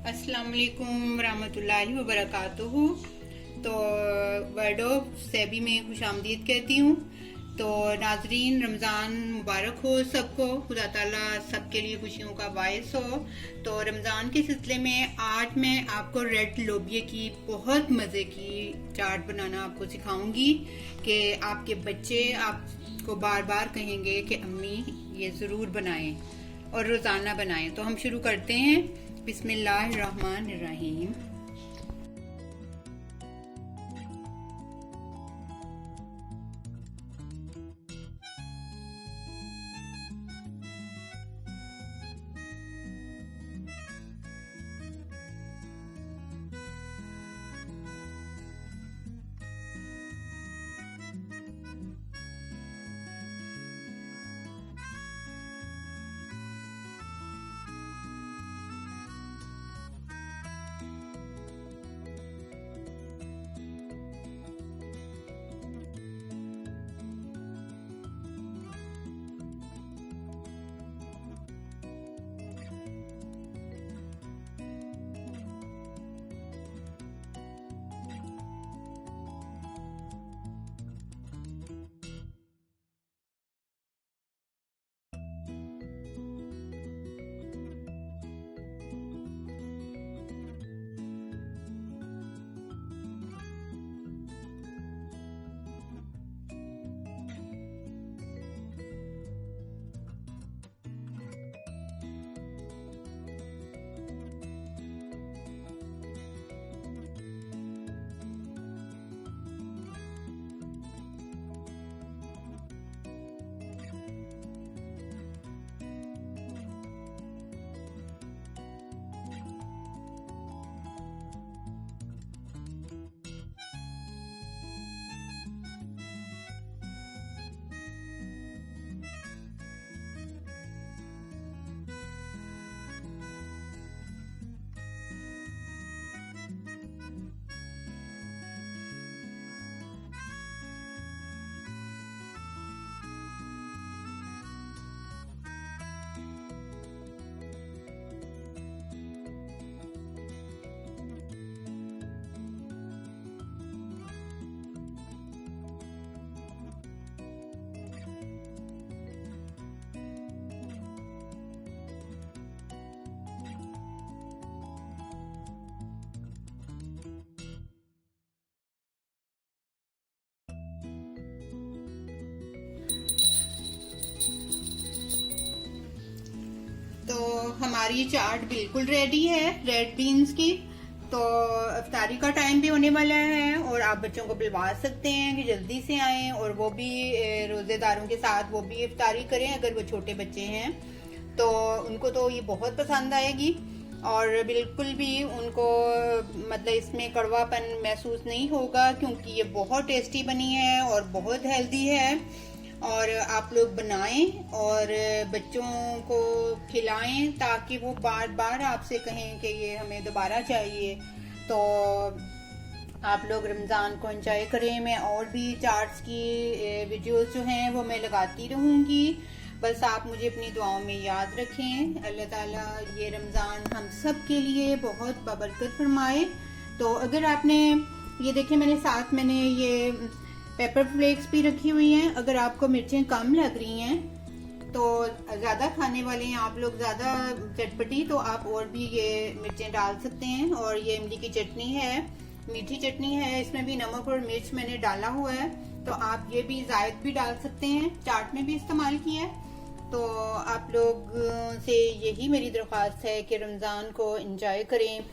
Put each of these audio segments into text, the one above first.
अस्सलाम वालेकुम रहमतुल्लाहि व बरकातुहू। तो वर्ड ऑफ सेबी में खुशामदीद कहती हूँ। तो नाजरीन, रमज़ान मुबारक हो सबको। खुदा ताला सबके लिए खुशियों का बायस हो। तो रमज़ान के सिलसिले में आज मैं आपको रेड लोबिया की बहुत मज़े की चाट बनाना आपको सिखाऊंगी कि आपके बच्चे आपको बार बार कहेंगे कि अम्मी ये ज़रूर बनाएं और रोज़ाना बनाएं। तो हम शुरू करते हैं। बिस्मिल्लाहिर्रहमानिर्रहीम। तो हमारी चाट बिल्कुल रेडी है रेड बीन्स की। तो इफ्तारी का टाइम भी होने वाला है और आप बच्चों को बुलवा सकते हैं कि जल्दी से आएं और वो भी रोजेदारों के साथ वो भी इफ्तारी करें। अगर वो छोटे बच्चे हैं तो उनको तो ये बहुत पसंद आएगी और बिल्कुल भी उनको मतलब इसमें कड़वापन महसूस नहीं होगा, क्योंकि ये बहुत टेस्टी बनी है और बहुत हेल्दी है। और आप लोग बनाएं और बच्चों को खिलाएं ताकि वो बार बार आपसे कहें कि ये हमें दोबारा चाहिए। तो आप लोग रमज़ान को एंजॉय करें। मैं और भी चार्ट्स की वीडियोस जो हैं वो मैं लगाती रहूँगी। बस आप मुझे अपनी दुआओं में याद रखें। अल्लाह ताला ये रमज़ान हम सब के लिए बहुत बबरकत फरमाए। तो अगर आपने ये देखें, मैंने ये पेपर फ्लेक्स भी रखी हुई हैं। अगर आपको मिर्चें कम लग रही हैं तो ज़्यादा खाने वाले हैं आप लोग, ज़्यादा चटपटी, तो आप और भी ये मिर्चें डाल सकते हैं। और ये इमली की चटनी है, मीठी चटनी है, इसमें भी नमक और मिर्च मैंने डाला हुआ है। तो आप ये भी जायद भी डाल सकते हैं, चाट में भी इस्तेमाल किया है। तो आप लोग से यही मेरी दरख्वास्त है कि रमज़ान को एंजॉय करें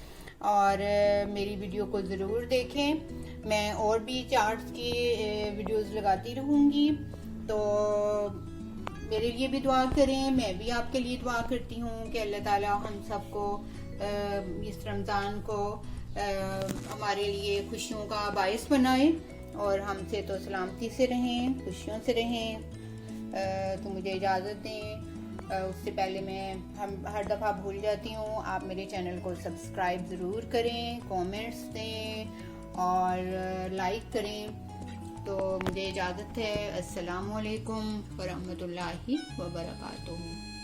और मेरी वीडियो को ज़रूर देखें। मैं और भी चार्ट्स की वीडियोस लगाती रहूँगी। तो मेरे लिए भी दुआ करें, मैं भी आपके लिए दुआ करती हूँ कि अल्लाह ताला हम सबको इस रमज़ान को हमारे लिए खुशियों का बायस बनाए और हमसे तो सलामती से रहें, खुशियों से रहें। तो मुझे इजाज़त दें। उससे पहले हम हर दफ़ा भूल जाती हूँ, आप मेरे चैनल को सब्सक्राइब ज़रूर करें, कमेंट्स दें और लाइक करें। तो मुझे इजाज़त है। अस्सलाम वालेकुम व रहमतुल्लाहि व बरकातुहू।